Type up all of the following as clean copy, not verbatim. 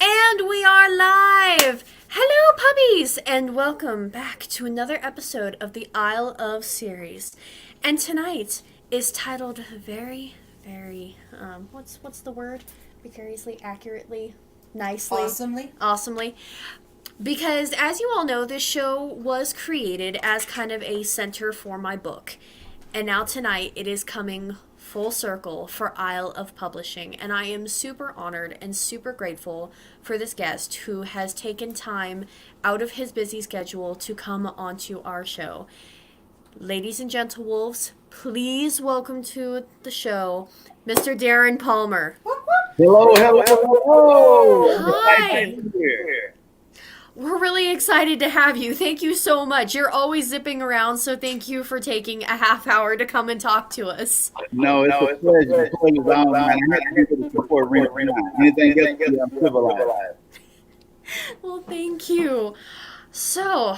And we are live! Hello, puppies! And welcome back to another episode of the Isle of series. And tonight is titled what's the word? Precariously, accurately, nicely, awesomely. Because as you all know, this show was created as kind of a center for my book. And now tonight it is coming full circle for Isle of Publishing. And I am super honored and super grateful for this guest who has taken time out of his busy schedule to come onto our show. Ladies and gentlemen, please welcome to the show, Mr. Darren Palmer. Hello. Hi. We're really excited to have you. Thank you so much. You're always zipping around, so thank you for taking a half hour to come and talk to us. No, it's a pleasure. I had to support anything else, I'm civilized. Well, thank you. So,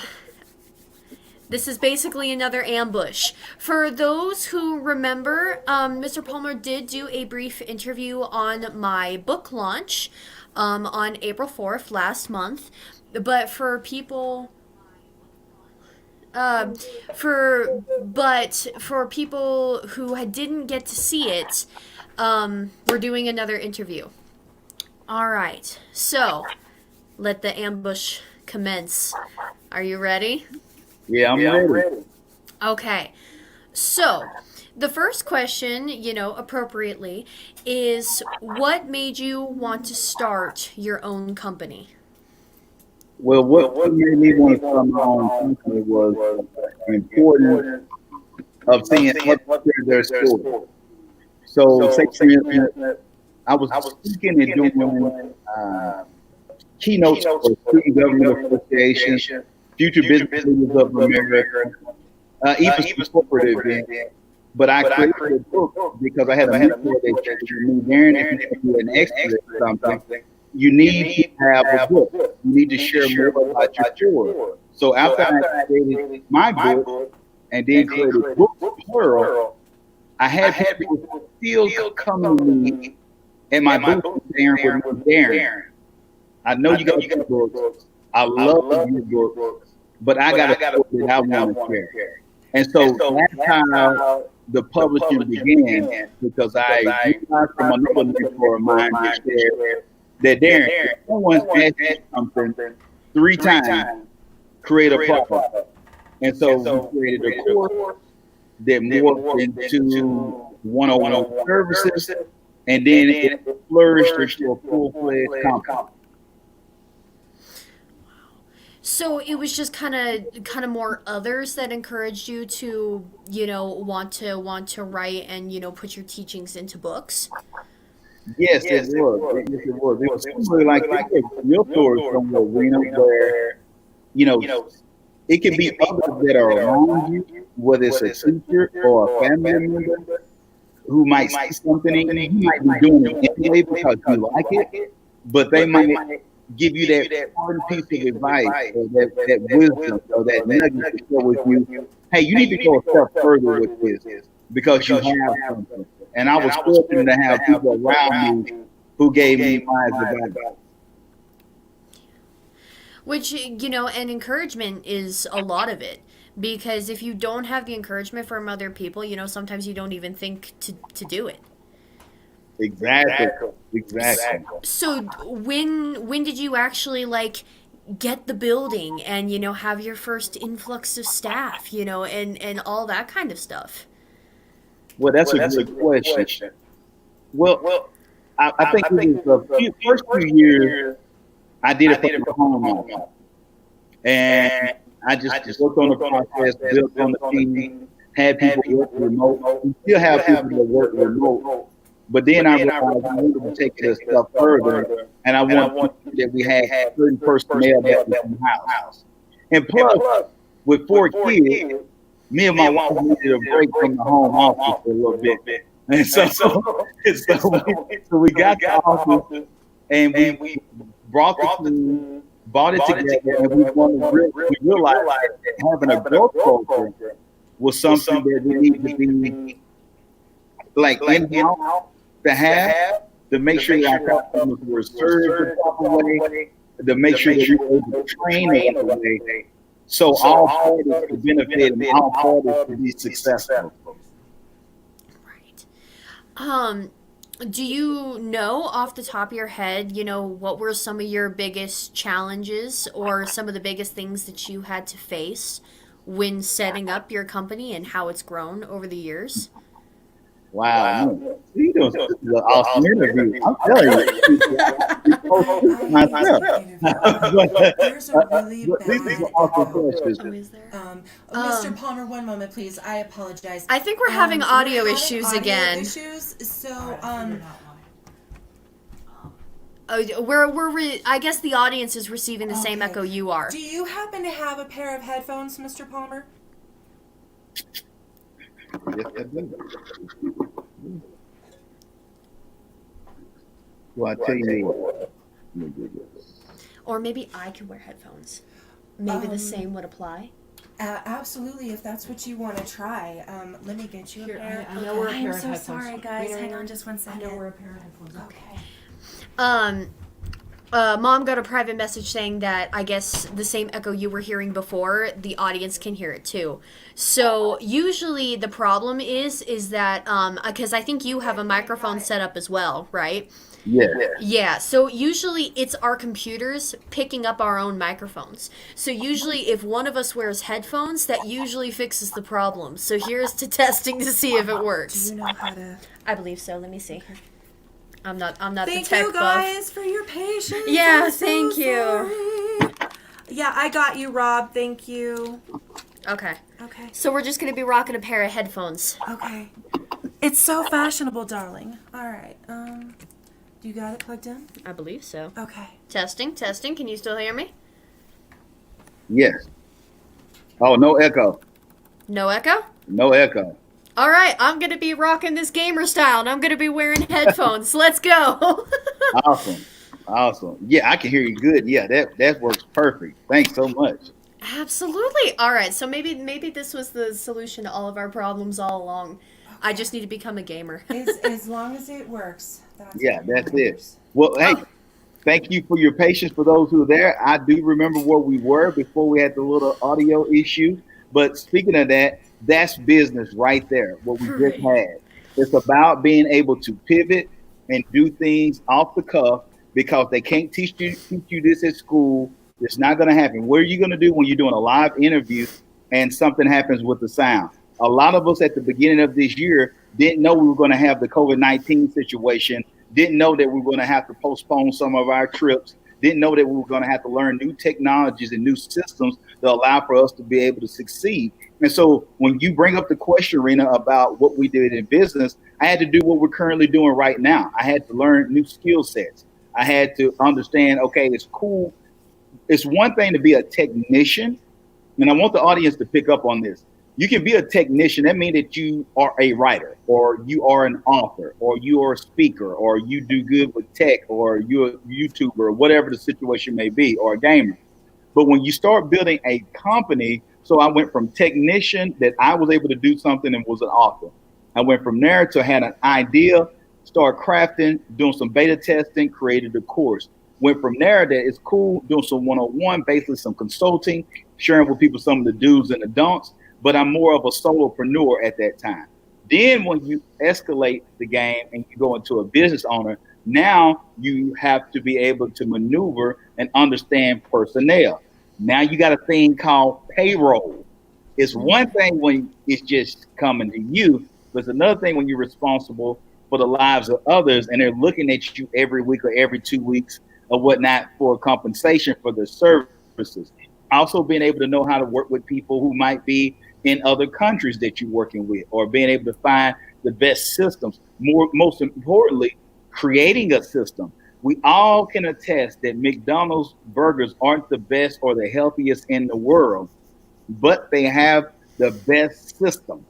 this is basically another ambush. For those who remember, Mr. Palmer did do a brief interview on my book launch on April 4th last month. But for people, for people who didn't get to see it, we're doing another interview. All right, so let the ambush commence. Are you ready? Yeah, I'm ready. Okay, so the first question, appropriately, is what made you want to start your own company? Well, what made me want to start my own company was the importance of seeing what their story. So, say for instance, I was speaking and doing keynotes for Student Government Association, Future Business Leaders of America, even corporate events. But I created a book because I had a mentor that said, Darren, if you can be an expert or something, you need to have a book. You need to share more about your story. So after I created my book and then created Book Plural, I had people still coming to me and my book Darren. I know you got your books. I love your books, but I got a book that I want to share. And so that's how the publishing began, because I realized from another mentor of mine that said that Darren, someone's asked you something 3 times, create a product. And so we created a course that morphed into one-on-one services, and then it flourished into a full-fledged company. So it was just kind of more others that encouraged you to, want to write and, put your teachings into books? Yes, it was. It was something like your story somewhere, where it can be others that are around you, whether it's a teacher or a family member who might see something in you. You might be doing it anyway because you like it, but they might give you that one piece of advice or that wisdom or that nugget to share with you. Hey, you need to go a step further with this because you have something. And I was fortunate to have people around me who gave me wise advice. Which, and encouragement is a lot of it. Because if you don't have the encouragement from other people, sometimes you don't even think to do it. Exactly. So when did you actually get the building and have your first influx of staff, and all that kind of stuff? Well, that's a good question. Well, I think it was the first few years I did it from home office, and I just worked on the process, built on the team, had people work remote. We still have people that work remote. But then I realized I wanted to take it a step further, and I wanted that we had certain personnel that was in the house. And plus, with 4 kids, me and my wife needed a break from the home office for a little bit. And so we got the office, and we brought the team, bought it together, and we realized that having a growth culture was something that we need to be in-house to have, to make sure that our customers were served the proper way, to make sure that we were able to train the right way, so all parties could benefit and all parties could be successful. Right. Do you know off the top of your head, what were some of your biggest challenges or some of the biggest things that you had to face when setting up your company and how it's grown over the years? Wow, man. You doing this is an awesome interview. I'm telling you, myself. There's a really These bad are awesome echo. questions. Oh, is there? Mr. Palmer, one moment, please. I apologize. I think we're having audio we're having issues audio again. issues, so I guess the audience is receiving the same echo you are. do you happen to have a pair of headphones, Mr. Palmer? Yes, I do. Well, I tell you what. Let me do this. Or maybe I could wear headphones. Maybe the same would apply. Absolutely, if that's what you want to try. Let me get you a pair. I know we're a I pair am of so headphones. sorry, guys. Wait, Hang on just one second. I know we're a pair of headphones. Okay. Mom got a private message saying that I guess the same echo you were hearing before, the audience can hear it too. So usually the problem is that because I think you have a microphone set up as well, right? Yeah. Yeah, so usually it's our computers picking up our own microphones. So usually if one of us wears headphones, that usually fixes the problem. So here's to testing to see if it Do works. you know how to? I believe so. Let me see. I'm not Thank the tech you buff. guys for your patience. Yeah, I'm so thank you. sorry. Yeah, I got you, Rob. Thank you. Okay. Okay. So we're just going to be rocking a pair of headphones. Okay. It's so fashionable, darling. All right. You got it plugged in? I believe so. Okay. Testing. Can you still hear me? Yes. Oh, no echo. No echo? No echo. All right, I'm going to be rocking this gamer style and I'm going to be wearing headphones. Let's go. Awesome. Yeah, I can hear you good. Yeah, that works perfect. Thanks so much. Absolutely. All right, so maybe this was the solution to all of our problems all along. I just need to become a gamer. As long as it works. That's It. Well, hey, thank you for your patience for those who are there. I do remember where we were before we had the little audio issue. But speaking of that, that's business right there, what we just had. It's about being able to pivot and do things off the cuff because they can't teach you this at school. It's not going to happen. What are you going to do when you're doing a live interview and something happens with the sound? A lot of us at the beginning of this year didn't know we were going to have the COVID-19 situation, didn't know that we were going to have to postpone some of our trips, didn't know that we were going to have to learn new technologies and new systems to allow for us to be able to succeed. And so when you bring up the question, Rena, about what we did in business, I had to do what we're currently doing right now. I had to learn new skill sets. I had to understand, okay, it's cool. It's one thing to be a technician, and I want the audience to pick up on this. You can be a technician. That means that you are a writer, or you are an author, or you are a speaker, or you do good with tech, or you're a YouTuber, or whatever the situation may be, or a gamer. But when you start building a company, so I went from technician that I was able to do something and was an author. I went from there to had an idea, start crafting, doing some beta testing, created a course. Went from there that it's cool, doing some one-on-one, basically some consulting, sharing with people some of the do's and the don'ts, but I'm more of a solopreneur at that time. Then when you escalate the game and you go into a business owner, now you have to be able to maneuver and understand personnel. Now you got a thing called payroll. It's one thing when it's just coming to you, but it's another thing when you're responsible for the lives of others and they're looking at you every week or every 2 weeks or whatnot for compensation for their services. Also being able to know how to work with people who might be in other countries that you're working with, or being able to find the best systems. Most importantly, creating a system. We all can attest that McDonald's burgers aren't the best or the healthiest in the world, but they have the best system.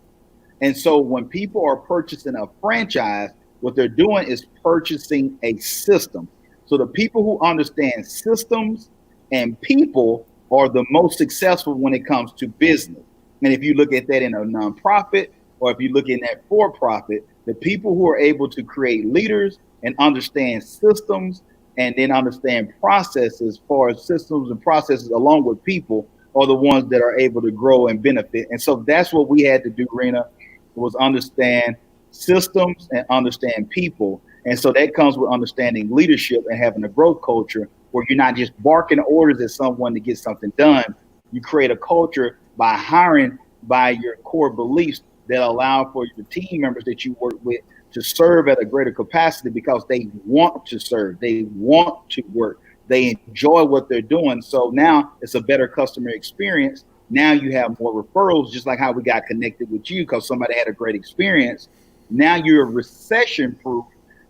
And so when people are purchasing a franchise, what they're doing is purchasing a system. So the people who understand systems and people are the most successful when it comes to business. And if you look at that in a nonprofit, or if you look in that for-profit, the people who are able to create leaders and understand systems and then understand processes as far as systems and processes along with people are the ones that are able to grow and benefit. And so that's what we had to do, Rena, was understand systems and understand people. And so that comes with understanding leadership and having a growth culture where you're not just barking orders at someone to get something done. You create a culture by hiring by your core beliefs that allow for your team members that you work with to serve at a greater capacity because they want to serve, they want to work, they enjoy what they're doing. So now it's a better customer experience. Now you have more referrals, just like how we got connected with you because somebody had a great experience. Now you're recession proof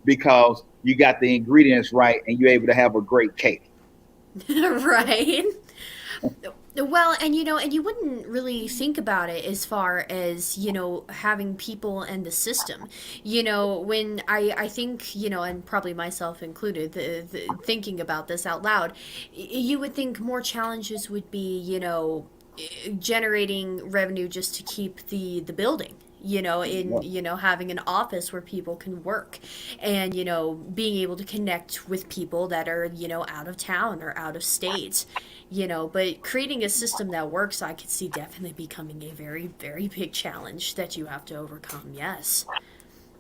because you got the ingredients right and you're able to have a great cake. Right. Well, and and you wouldn't really think about it as far as, having people and the system. When I think, and probably myself included, thinking about this out loud, you would think more challenges would be, generating revenue just to keep the building, having an office where people can work and, being able to connect with people that are, out of town or out of state, but creating a system that works, I could see definitely becoming a very, very big challenge that you have to overcome. Yes.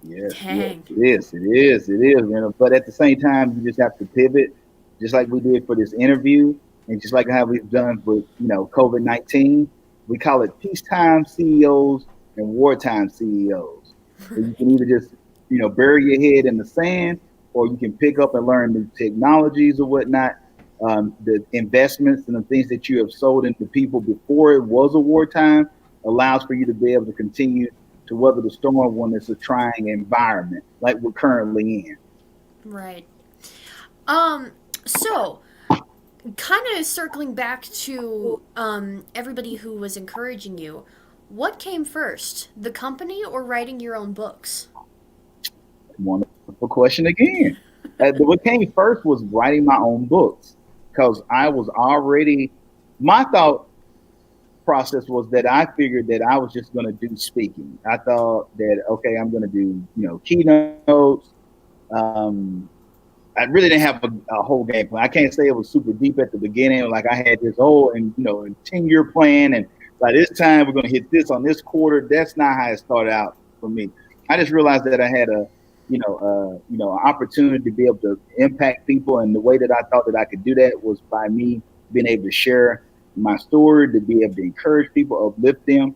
Yes, yes, Dang. it is. But at the same time, you just have to pivot, just like we did for this interview, and just like how we've done with COVID-19. We call it peacetime CEOs and wartime CEOs. So you can either just bury your head in the sand, or you can pick up and learn new technologies or whatnot. The investments and the things that you have sold into people before it was a wartime allows for you to be able to continue to weather the storm when it's a trying environment like we're currently in. Right. So kind of circling back to everybody who was encouraging you, what came first, the company or writing your own books? Wonderful question again. What came first was writing my own books because I was already, my thought process was that I figured that I was just going to do speaking. I thought that, okay, I'm going to do, keynotes. Um, I really didn't have a whole game plan. I can't say it was super deep at the beginning. Like I had this whole and 10-year plan, and by this time we're going to hit this on this quarter. That's not how it started out for me. I just realized that I had an opportunity to be able to impact people, and the way that I thought that I could do that was by me being able to share my story, to be able to encourage people, uplift them,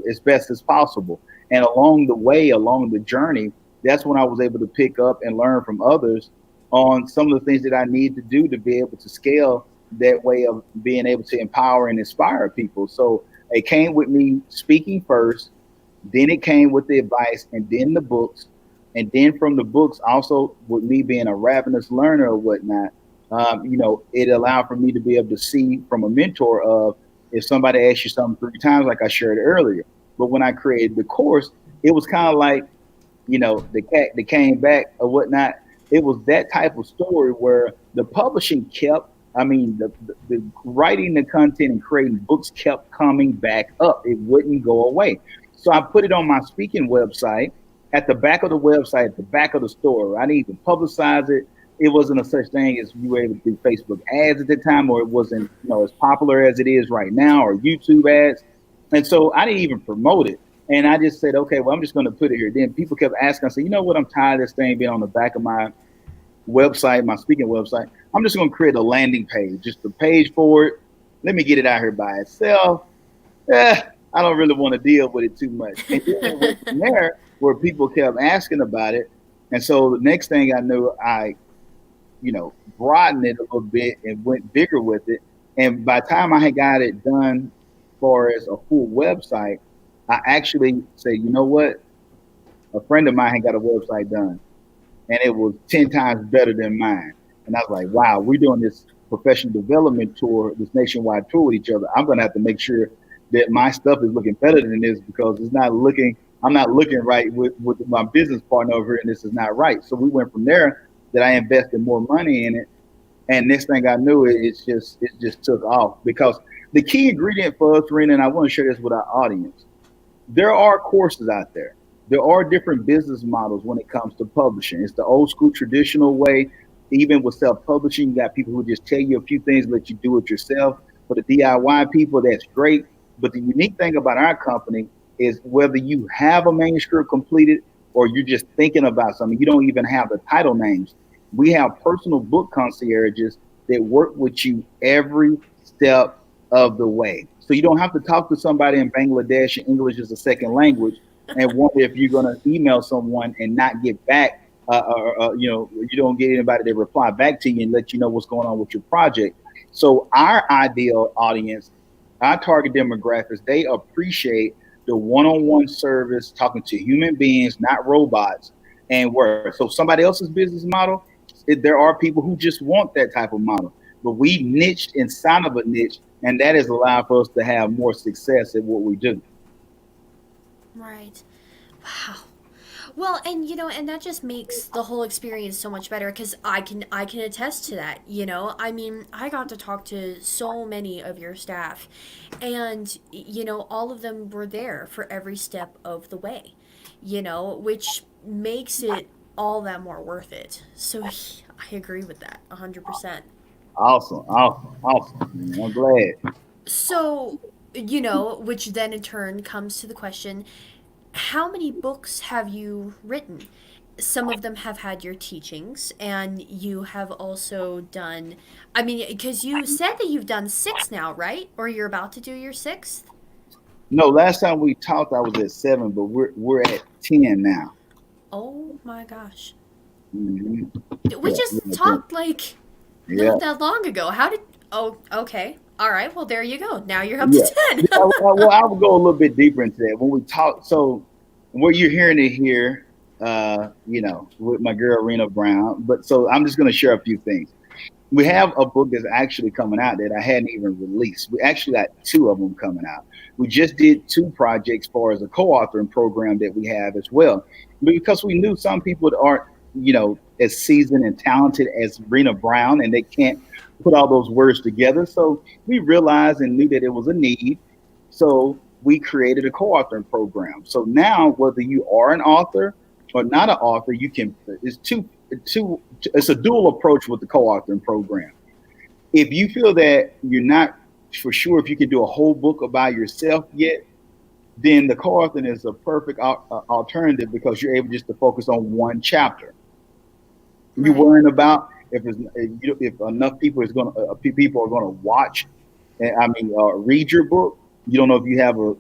as best as possible. And along the way, along the journey, that's when I was able to pick up and learn from others on some of the things that I need to do to be able to scale that way of being able to empower and inspire people. So it came with me speaking first, then it came with the advice, and then the books, and then from the books, also with me being a ravenous learner or whatnot, it allowed for me to be able to see from a mentor of if somebody asks you something 3 times, like I shared earlier. But when I created the course, it was kind of like, the cat that came back or whatnot. It was that type of story where the publishing the writing the content and creating books kept coming back up. It wouldn't go away. So I put it on my speaking website, at the back of the website, at the back of the store. I didn't even publicize it. It wasn't a such thing as you were able to do Facebook ads at the time, or it wasn't, as popular as it is right now, or YouTube ads. And so I didn't even promote it. And I just said, okay, well, I'm just going to put it here. Then people kept asking. I said, you know what? I'm tired of this thing being on the back of my website, my speaking website. I'm just going to create a landing page, just a page for it. Let me get it out here by itself. I don't really want to deal with it too much. And then it went from there where people kept asking about it. And so the next thing I knew, I, broadened it a little bit and went bigger with it. And by the time I had got it done as far as a full website, I actually said, you know what? A friend of mine had got a website done, and it was 10 times better than mine. And I was like, wow, we're doing this professional development tour, this nationwide tour with each other. I'm going to have to make sure that my stuff is looking better than this because I'm not looking right with my business partner over here, and this is not right. So we went from there that I invested more money in it. And next thing I knew, it just took off because the key ingredient for us, Rena, and I want to share this with our audience, there are courses out there. there are different business models when it comes to publishing. It's the old school traditional way. Even with self-publishing, you got people who just tell you a few things, let you do it yourself. For the DIY people, that's great. But the unique thing about our company is whether you have a manuscript completed or you're just thinking about something, you don't even have the title names. We have personal book concierges that work with you every step of the way. So you don't have to talk to somebody in Bangladesh and English is a second language and wonder if you're going to email someone and not get back, you don't get anybody to reply back to you and let you know what's going on with your project. So our ideal audience, our target demographics, they appreciate the one-on-one service, talking to human beings, not robots, and work. So somebody else's business model, there are people who just want that type of model. But we niched inside of a niche, and that has allowed for us to have more success at what we do. Right. Wow. Well, and and that just makes the whole experience so much better because I can attest to that. I mean, I got to talk to so many of your staff, and all of them were there for every step of the way. Which makes it all that more worth it. So I agree with that 100%. Awesome, awesome, awesome. I'm glad. So, which then in turn comes to the question, how many books have you written? Some of them have had your teachings, and you have also done, I mean, because you said that you've done six now, right? Or you're about to do your sixth? No, last time we talked, I was at 7, but we're at 10 now. Oh my gosh. Hmm. We Yeah, just yeah, talked like yeah, not that long ago. How did, oh, okay. All right, well, there you go. Now you're up to yeah. 10. Well, I will go a little bit deeper into that when we talk. So, what you're hearing it here, with my girl Rena Brown. But so I'm just going to share a few things. We have a book that's actually coming out that I hadn't even released. We actually got 2 of them coming out. We just did 2 projects as far as a co-authoring program that we have as well. But because we knew some people that aren't, as seasoned and talented as Rena Brown, and they can't put all those words together. So we realized and knew that it was a need. So we created a co-authoring program. So now, whether you are an author or not an author, you can. Two. It's a dual approach with the co-authoring program. If you feel that you're not for sure if you can do a whole book about yourself yet, then the co-authoring is a perfect alternative because you're able just to focus on one chapter. You're Right. worrying about if enough people is going to people are going to watch, read your book. You don't know if you have a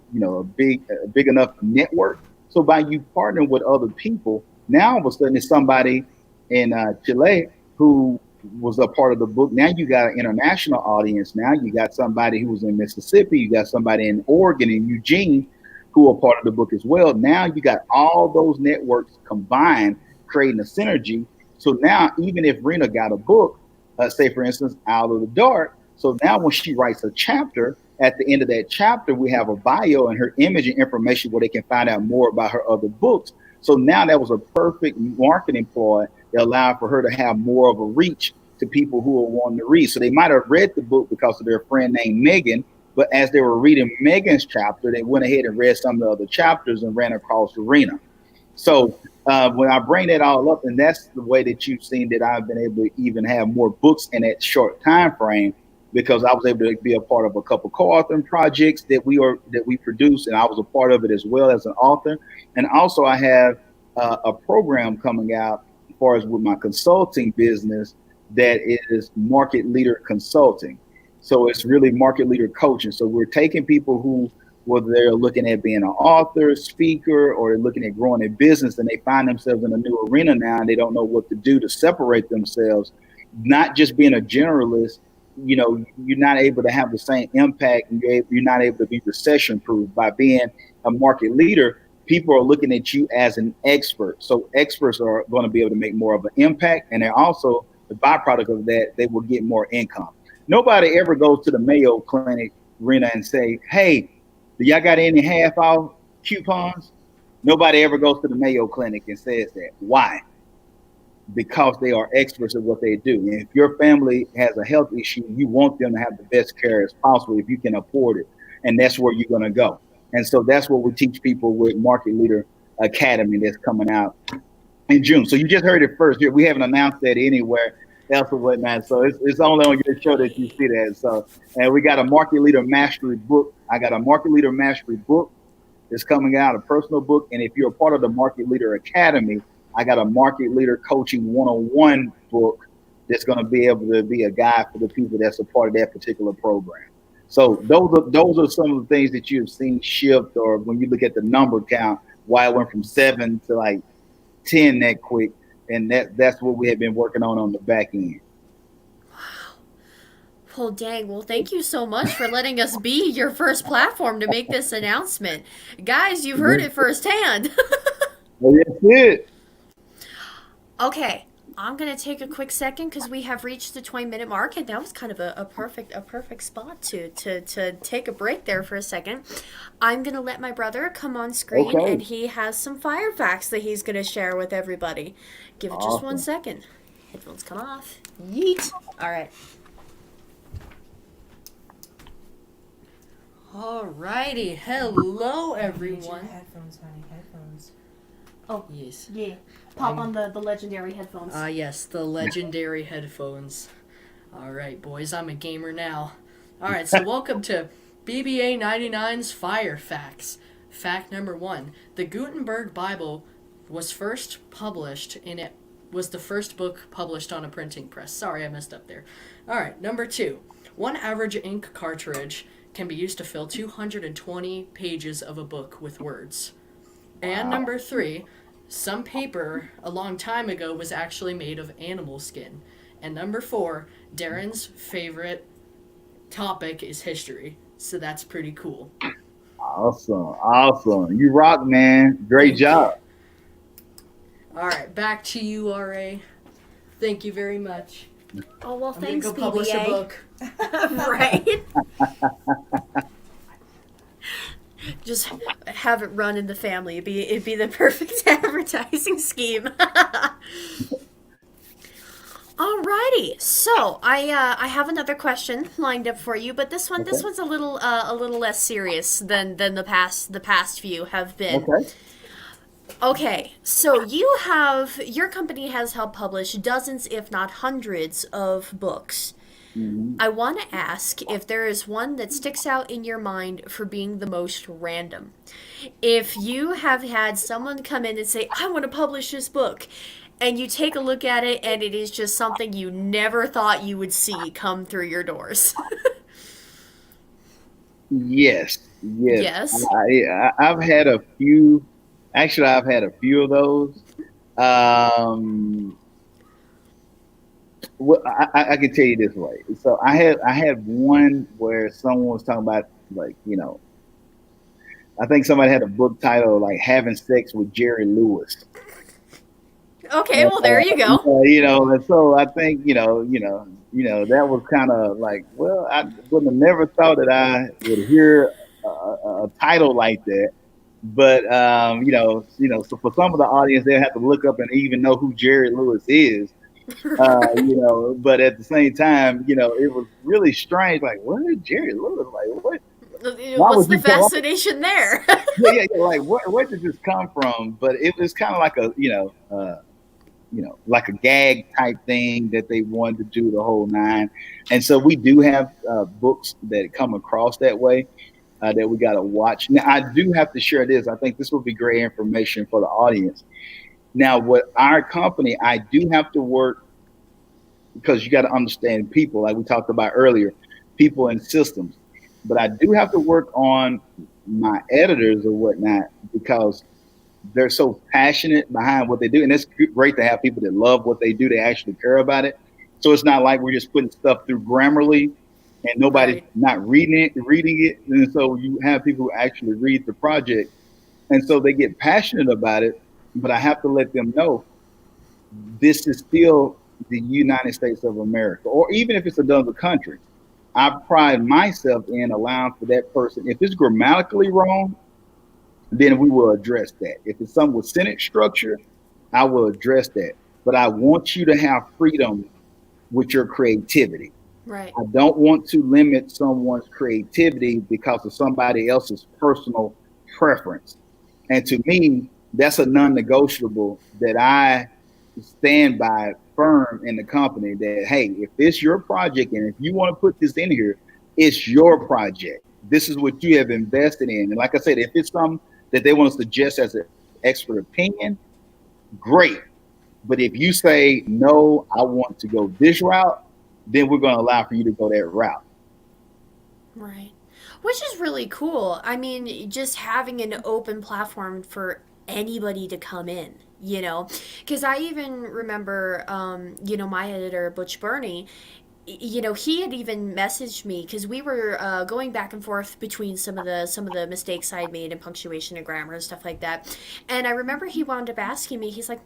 big enough network. So by you partnering with other people, now all of a sudden it's somebody in Chile who was a part of the book. Now you got an international audience. Now you got somebody who was in Mississippi. You got somebody in Oregon and Eugene who are part of the book as well. Now you got all those networks combined, creating a synergy. So now, even if Rena got a book, say for instance, Out of the Dark, so now when she writes a chapter, at the end of that chapter, we have a bio and her image and information where they can find out more about her other books. So now that was a perfect marketing ploy that allowed for her to have more of a reach to people who are wanting to read. So they might have read the book because of their friend named Megan, but as they were reading Megan's chapter, they went ahead and read some of the other chapters and ran across Rena. So when I bring that all up, and that's the way that you've seen that I've been able to even have more books in that short time frame, because I was able to be a part of a couple co-authoring projects that we produce, and I was a part of it as well as an author. And also, I have a program coming out as far as with my consulting business that is market leader consulting. So it's really market leader coaching. So we're taking people who, whether they're looking at being an author, speaker, or they're looking at growing a business and they find themselves in a new arena now and they don't know what to do to separate themselves, not just being a generalist, you're not able to have the same impact and you're not able to be recession proof. By being a market leader, people are looking at you as an expert. So experts are going to be able to make more of an impact. And they're also, the byproduct of that, they will get more income. Nobody ever goes to the Mayo Clinic, Rena, and say, hey, do y'all got any half off coupons? Nobody ever goes to the Mayo Clinic and says that. Why? Because they are experts at what they do. And if your family has a health issue, you want them to have the best care as possible if you can afford it. And that's where you're going to go. And so that's what we teach people with market leader Academy that's coming out in June. So you just heard it first. We haven't announced that anywhere else or whatnot. So it's only on your show that you see that. So, and we got a market leader mastery book. I got a market leader mastery book that's coming out, a personal book. And if you're a part of the Market Leader Academy, I got a market leader coaching 101 book that's going to be able to be a guide for the people that's a part of that particular program. So those are some of the things that you've seen shift, or when you look at the number count, why it went from 7 to like 10 that quick, and that's what we have been working on the back end. Well, dang. Well, thank you so much for letting us be your first platform to make this announcement. Guys, you've heard it firsthand. Well, that's it. Okay, I'm going to take a quick second because we have reached the 20-minute mark, and that was kind of a perfect spot to take a break there for a second. I'm going to let my brother come on screen, and he has some fire facts that he's going to share with everybody. Give it just 1 second. Headphones come off. Yeet. All right. Alrighty, hello everyone. Headphones, honey, headphones. Oh, yes. Yeah. Pop on the legendary headphones. Yes, the legendary headphones. Alright, boys, I'm a gamer now. Alright, so welcome to BBA 99's Fire Facts. Fact number 1. The Gutenberg Bible was first published and it was the first book published on a printing press. Sorry, I messed up there. Alright, number 2. One average ink cartridge can be used to fill 220 pages of a book with words. And number 3, some paper a long time ago was actually made of animal skin. And number 4, Darren's favorite topic is history. So that's pretty cool. Awesome. You rock, man. Great job. All right, back to you, RA. Thank you very much. Oh, well, thanks, I'm gonna go publish a book. Right? Just have it run in the family. It'd be the perfect advertising scheme. Alrighty, so I have another question lined up for you, but this one's a little less serious than the past few have been. Okay, so your company has helped publish dozens, if not hundreds, of books. Mm-hmm. I want to ask if there is one that sticks out in your mind for being the most random. If you have had someone come in and say, I want to publish this book, and you take a look at it and it is just something you never thought you would see come through your doors. Yes. I've had a few. Actually, I've had a few of those. Well, I can tell you this way. So I had one where someone was talking about, like, I think somebody had a book title like "Having Sex with Jerry Lewis." Okay, well, there you go. And so I think that was kind of like, well, I would have never thought that I would hear a title like that. But so for some of the audience, they'll have to look up and even know who Jerry Lewis is. But at the same time, it was really strange. Like, what is Jerry Lewis? Like, what? What's the fascination there? yeah. Like, where did this come from? But it was kind of like like a gag type thing that they wanted to do the whole nine. And so we do have books that come across that way that we got to watch. Now, I do have to share this. I think this will be great information for the audience. Now, what our company, I do have to work, because you got to understand people, like we talked about earlier, people and systems. But I do have to work on my editors or whatnot, because they're so passionate behind what they do. And it's great to have people that love what they do. They actually care about it. So it's not like we're just putting stuff through Grammarly and nobody's not reading it. And so you have people who actually read the project. And so they get passionate about it. But I have to let them know this is still the United States of America, or even if it's another country. I pride myself in allowing for that person. If it's grammatically wrong, then we will address that. If it's something with sentence structure, I will address that. But I want you to have freedom with your creativity. Right. I don't want to limit someone's creativity because of somebody else's personal preference. And to me, that's a non-negotiable that I stand by firm in the company that, hey, if it's your project and if you want to put this in here, it's your project. This is what you have invested in. And like I said, if it's something that they want to suggest as an expert opinion, great. But if you say, no, I want to go this route, then we're going to allow for you to go that route. Right. Which is really cool. I mean, just having an open platform for anybody to come in, you know? Because I even remember, my editor, Butch Burney, he had even messaged me because we were going back and forth between some of the mistakes I had made in punctuation and grammar and stuff like that. And I remember he wound up asking me, he's like,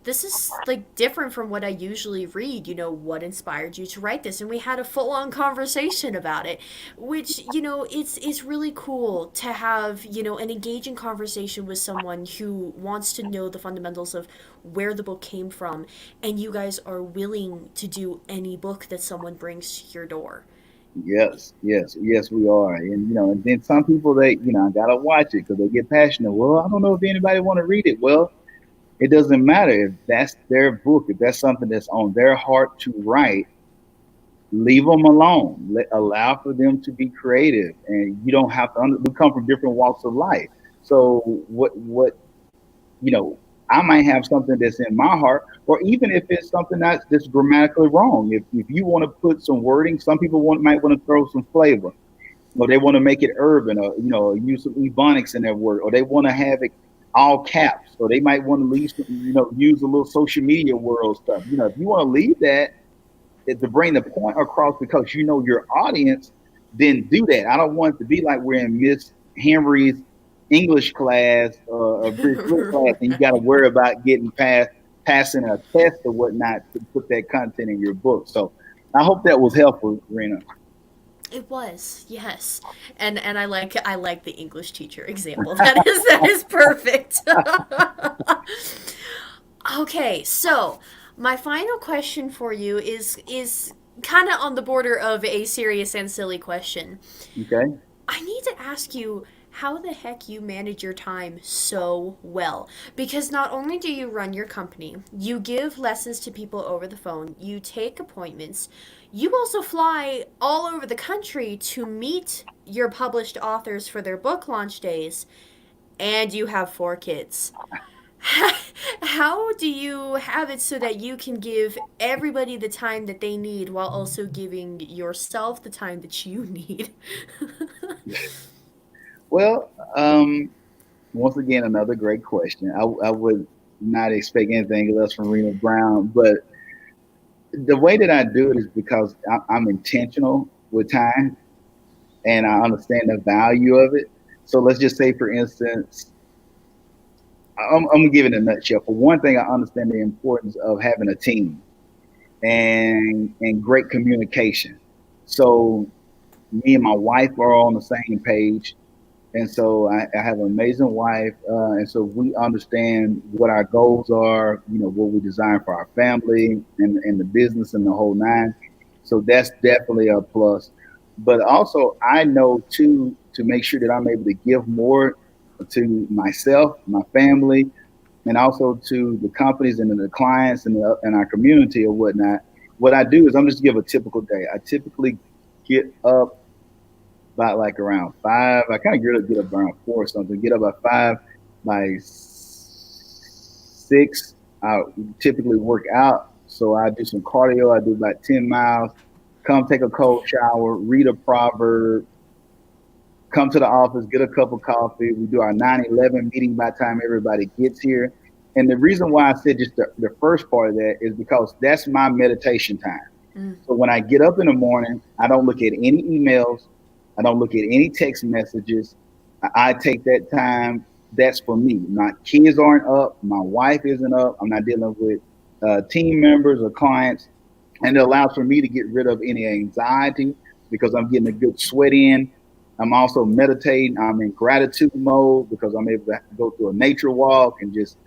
this is like different from what I usually read. What inspired you to write this? And we had a full on conversation about it, which, it's really cool to have, an engaging conversation with someone who wants to know the fundamentals of where the book came from. And you guys are willing to do any book that someone brings to your door. Yes, yes, yes, we are. And, and then some people, they, I got to watch it because they get passionate. Well, I don't know if anybody want to read it. Well, it doesn't matter if that's their book, if that's something that's on their heart to write, leave them alone. Allow for them to be creative, and you don't have to. We come from different walks of life, so you know, I might have something that's in my heart, or even if it's something that's grammatically wrong. If you want to put some wording, some people might want to throw some flavor, or they want to make it urban, or use some ebonics in their word, or they want to have it all caps, or they might want to leave, use a little social media world stuff. If you want to leave that to bring the point across because your audience, then do that. I don't want it to be like we're in Miss Henry's English class or British class, and you got to worry about passing a test or whatnot to put that content in your book. So I hope that was helpful, Rena. It was, yes, and I like the English teacher example. That is perfect. Okay, so my final question for you is kind of on the border of a serious and silly question. Okay. I need to ask you how the heck you manage your time so well. Because not only do you run your company, you give lessons to people over the phone, you take appointments, you also fly all over the country to meet your published authors for their book launch days, and you have 4 kids. How do you have it so that you can give everybody the time that they need while also giving yourself the time that you need? Well, once again, another great question. I would not expect anything less from Rena Brown, but the way that I do it is because I'm intentional with time and I understand the value of it. So let's just say, for instance, I'm gonna give it a nutshell. For one thing, I understand the importance of having a team and great communication. So me and my wife are on the same page. And so I have an amazing wife, and so we understand what our goals are, what we design for our family and the business and the whole nine. So that's definitely a plus. But also, I know too to make sure that I'm able to give more to myself, my family, and also to the companies and the clients and our community or whatnot. What I do is I'm just give a typical day. I typically get up about like around 5. I kind of get up around 4 or something. Get up at 5. By 6, I typically work out. So I do some cardio. I do about 10 miles. Come take a cold shower, read a proverb, come to the office, get a cup of coffee. We do our 9/11 meeting by the time everybody gets here. And the reason why I said just the first part of that is because that's my meditation time. So when I get up in the morning, I don't look at any emails. I don't look at any text messages. I take that time. That's for me. My kids aren't up. My wife isn't up. I'm not dealing with team members or clients. And it allows for me to get rid of any anxiety because I'm getting a good sweat in. I'm also meditating. I'm in gratitude mode because I'm able to go through a nature walk and just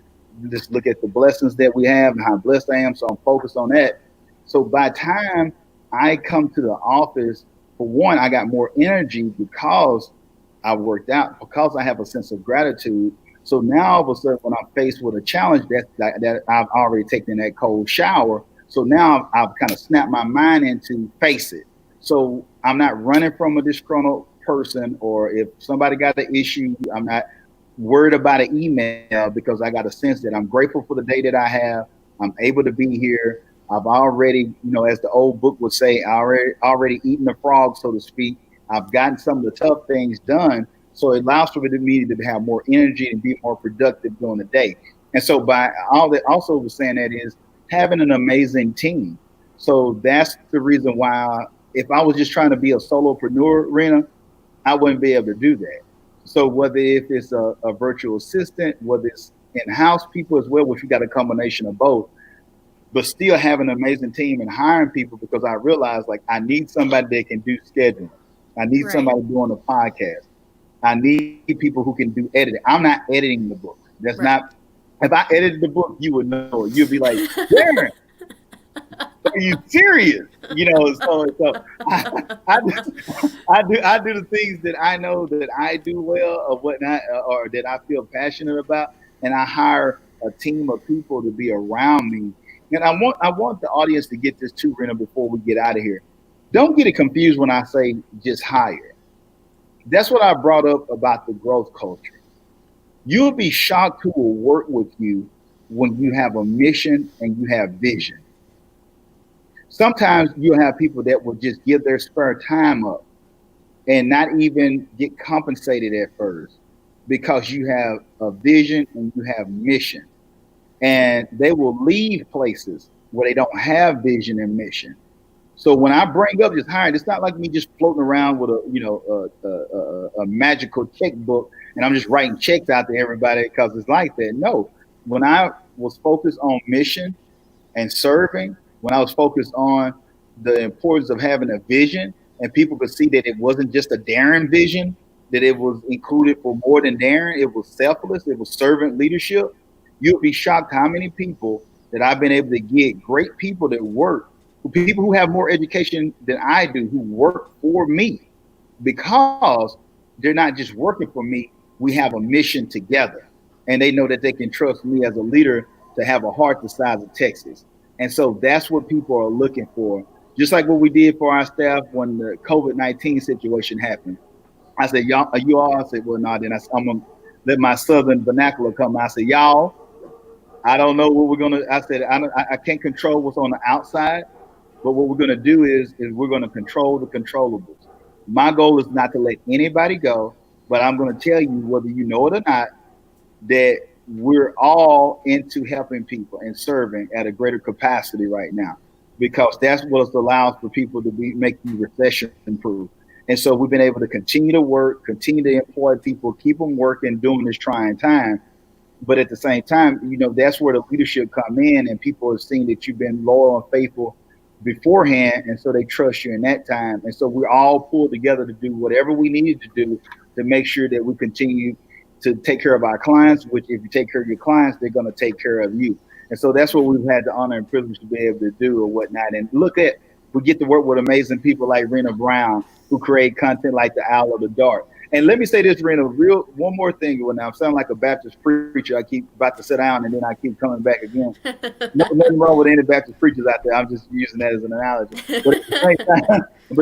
look at the blessings that we have and how blessed I am. So I'm focused on that. So by the time I come to the office, for one, I got more energy because I worked out, because I have a sense of gratitude. So now all of a sudden, when I'm faced with a challenge that I've already taken that cold shower, so now I've kind of snapped my mind into face it. So I'm not running from a disgruntled person, or if somebody got an issue, I'm not worried about an email because I got a sense that I'm grateful for the day that I have. I'm able to be here. I've already, as the old book would say, I already eaten the frog, so to speak. I've gotten some of the tough things done, so it allows for me to have more energy and be more productive during the day. And so by all that, also was saying that is having an amazing team. So that's the reason why if I was just trying to be a solopreneur, Rena, I wouldn't be able to do that. So whether if it's a virtual assistant, whether it's in-house people as well, which we got a combination of both, but still having an amazing team and hiring people because I realized like I need somebody that can do scheduling. I need Right. somebody doing a podcast. I need people who can do editing. I'm not editing the book. That's Right. not. If I edited the book, you would know. You'd be like, Darren, are you serious? So I do the things that I know that I do well or whatnot, or that I feel passionate about, and I hire a team of people to be around me. And I want the audience to get this too, Rena, before we get out of here. Don't get it confused when I say just hire. That's what I brought up about the growth culture. You'll be shocked who will work with you when you have a mission and you have vision. Sometimes you'll have people that will just give their spare time up and not even get compensated at first because you have a vision and you have mission. And they will leave places where they don't have vision and mission. So when I bring up just hiring, it's not like me just floating around with a magical checkbook and I'm just writing checks out to everybody because it's like that. No, when I was focused on mission and serving, when I was focused on the importance of having a vision, and people could see that it wasn't just a Darren vision, that it was included for more than Darren. It was selfless. It was servant leadership. You'll be shocked how many people that I've been able to get great people that work, people who have more education than I do, who work for me because they're not just working for me. We have a mission together, and they know that they can trust me as a leader to have a heart the size of Texas. And so that's what people are looking for. Just like what we did for our staff when the COVID-19 situation happened. I said, y'all, are you all? I said, well, no, then I'm going to let my Southern vernacular come. I said, y'all, I don't know what we're going to, I said, I can't control what's on the outside, but what we're going to do is we're going to control the controllables. My goal is not to let anybody go, but I'm going to tell you, whether you know it or not, that we're all into helping people and serving at a greater capacity right now, because that's what allows for people to be making recession proof. And so we've been able to continue to work, continue to employ people, keep them working during this trying time. But at the same time, that's where the leadership come in, and people are seeing that you've been loyal and faithful beforehand, and so they trust you in that time. And so we all pulled together to do whatever we needed to do to make sure that we continue to take care of our clients, which if you take care of your clients, they're going to take care of you. And so that's what we've had the honor and privilege to be able to do or whatnot. And we get to work with amazing people like Rena Brown, who create content like the Owl of the Dark. And let me say this, Rena, one more thing. When I'm sounding like a Baptist preacher, I keep about to sit down and then I keep coming back again. Nothing wrong with any Baptist preachers out there. I'm just using that as an analogy. But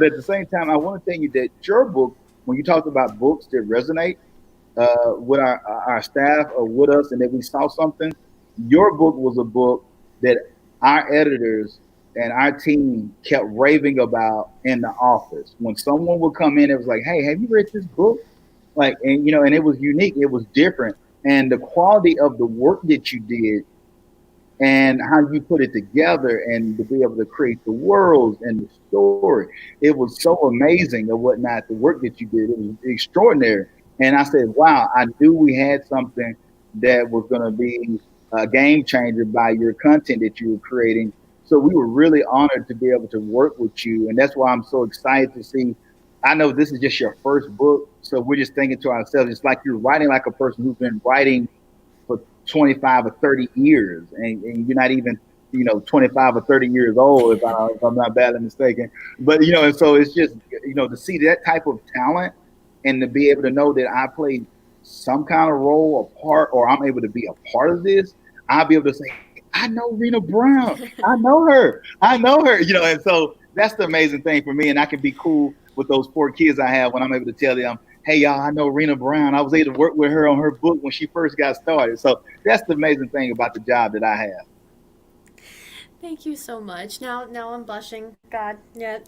at the same time, I want to tell you that your book, when you talk about books that resonate with our staff or with us, and that we saw something, your book was a book that our editors and our team kept raving about in the office. When someone would come in, it was like, "Hey, have you read this book?" Like, and and it was unique, it was different, and the quality of the work that you did and how you put it together and to be able to create the worlds and the story, it was so amazing or whatnot. The work that you did, it was extraordinary. And I said, wow, I knew we had something that was going to be a game changer by your content that you were creating. So we were really honored to be able to work with you. And that's why I'm so excited to see. I know this is just your first book. So we're just thinking to ourselves, it's like you're writing like a person who's been writing for 25 or 30 years. And you're not even, 25 or 30 years old, if I'm not badly mistaken. But, and so it's just, to see that type of talent and to be able to know that I played some kind of role or part, or I'm able to be a part of this, I'll be able to say, I know Rena Brown. I know her. I know her. And so that's the amazing thing for me. And I can be cool with those 4 kids I have when I'm able to tell them, hey, y'all, I know Rena Brown. I was able to work with her on her book when she first got started. So that's the amazing thing about the job that I have. Thank you so much. Now I'm blushing. God, yeah.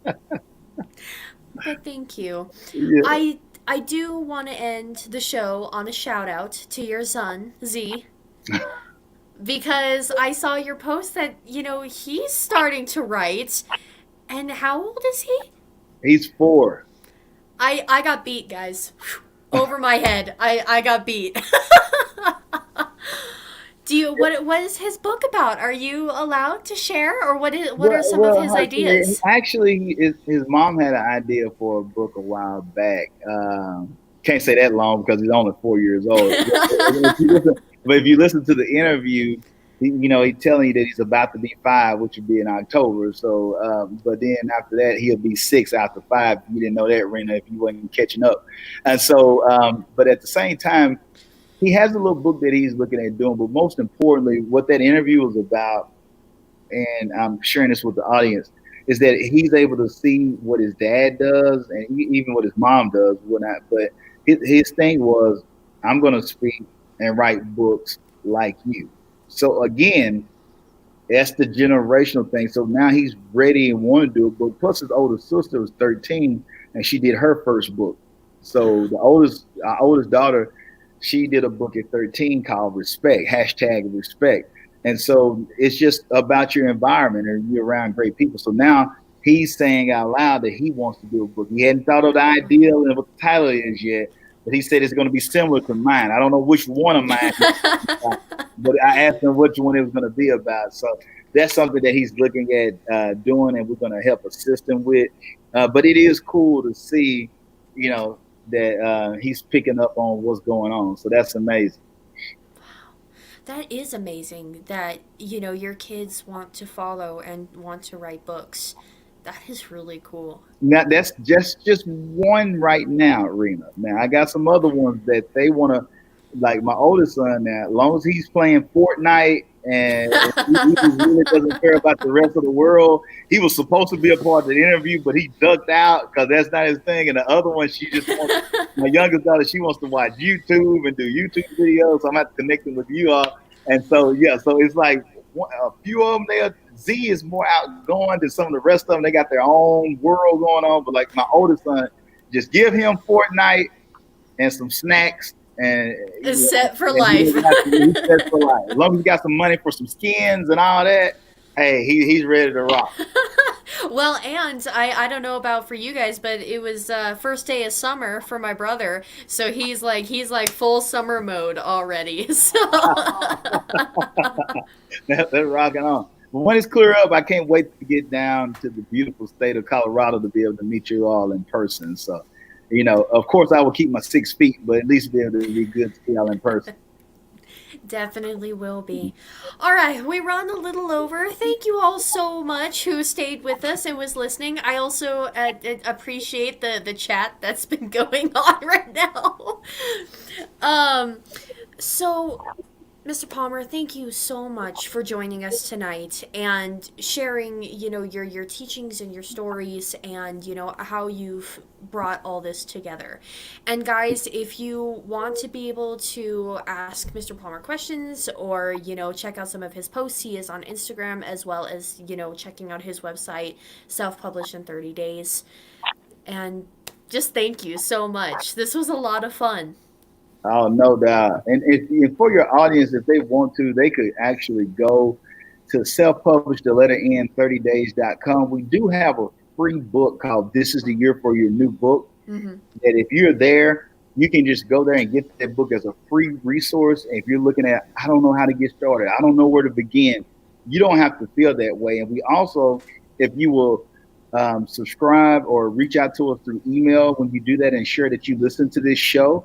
But thank you. Yeah. I do want to end the show on a shout out to your son, Z. Because I saw your post that, he's starting to write. And how old is he? He's 4. I got beat, guys. Over my head. I got beat. What is his book about? Are you allowed to share, or what are some of his ideas? Actually, his mom had an idea for a book a while back. Can't say that long because he's only 4 years old. But if you listen to the interview, he's telling you that he's about to be 5, which would be in October. So, but then after that, he'll be 6 after 5. You didn't know that, Rena, if you wasn't catching up. And so, but at the same time, he has a little book that he's looking at doing. But most importantly, what that interview was about, and I'm sharing this with the audience, is that he's able to see what his dad does and even what his mom does, whatnot. But his thing was, I'm going to speak and write books like you. So again, that's the generational thing. So now he's ready and want to do a book. Plus, his older sister was 13 and she did her first book. So our oldest daughter, she did a book at 13 called Respect, #Respect. And so it's just about your environment and you're around great people. So now he's saying out loud that he wants to do a book. He hadn't thought of the idea and what the title is yet, but he said it's going to be similar to mine. I don't know which one of mine, but I asked him which one it was going to be about. So that's something that he's looking at doing, and we're going to help assist him with. But it is cool to see, that he's picking up on what's going on. So that's amazing. That is amazing that, your kids want to follow and want to write books. That is really cool. Now that's just one right now, Rena. Now I got some other ones that they want to, like my oldest son. Now, as long as he's playing Fortnite and he really doesn't care about the rest of the world, he was supposed to be a part of the interview, but he ducked out because that's not his thing. And the other one, my youngest daughter, she wants to watch YouTube and do YouTube videos. So I'm going to connect them with you all. And so, so it's like a few of them there. Z is more outgoing than some of the rest of them. They got their own world going on. But like my oldest son, just give him Fortnite and some snacks. And it's set for life. He's set for life. As long as he got some money for some skins and all that, hey, he's ready to rock. Well, and I don't know about for you guys, but it was first day of summer for my brother, so he's like full summer mode already. So that's rocking on. But when it's clear up, I can't wait to get down to the beautiful state of Colorado to be able to meet you all in person. So, of course, I will keep my 6 feet, but at least be able to be good to see y'all in person. Definitely will be. All right, we run a little over. Thank you all so much who stayed with us and was listening. I also appreciate the chat that's been going on right now. So, Mr. Palmer, thank you so much for joining us tonight and sharing, your teachings and your stories and, how you've brought all this together. And guys, if you want to be able to ask Mr. Palmer questions or, check out some of his posts, he is on Instagram as well as, checking out his website, Self-Published in 30 Days. And just thank you so much. This was a lot of fun. Oh, no doubt. And if for your audience, if they want to, they could actually go to self-published, the letter N, 30days.com. We do have a free book called This is the Year for Your New Book. Mm-hmm. That if you're there, you can just go there and get that book as a free resource. And if you're looking at, I don't know how to get started, I don't know where to begin, you don't have to feel that way. And we also, if you will subscribe or reach out to us through email, when you do that, ensure that you listen to this show.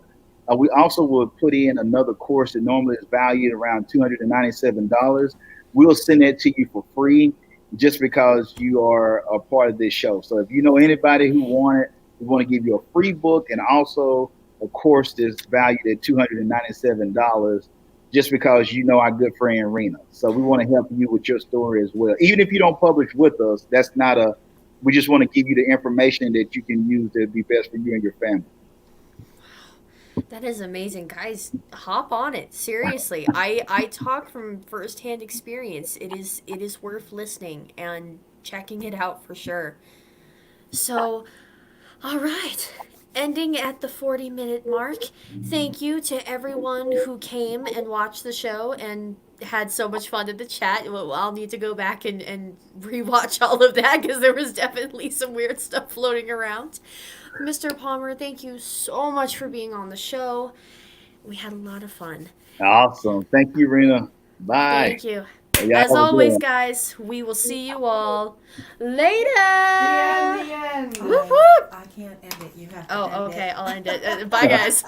We also will put in another course that normally is valued around $297. We'll send that to you for free just because you are a part of this show. So if you know anybody who we want to give you a free book and also a course that's valued at $297 just because you know our good friend Rena. So we want to help you with your story as well. Even if you don't publish with us, that's not a, we just want to give you the information that you can use to be best for you and your family. That is amazing, guys. Hop on it. Seriously, I talk from firsthand experience. It is worth listening and checking it out for sure. So, all right. Ending at the 40-minute mark. Thank you to everyone who came and watched the show and had so much fun in the chat. Well, I'll need to go back and rewatch all of that because there was definitely some weird stuff floating around. Mr. Palmer, thank you so much for being on the show. We had a lot of fun. Awesome. Thank you, Rena. Bye. Thank you. Y'all As have a good always, one. guys, we will see you all later. The end. Whoop, whoop. I can't end it. You have to Oh, end okay. it. I'll end it. Bye, guys.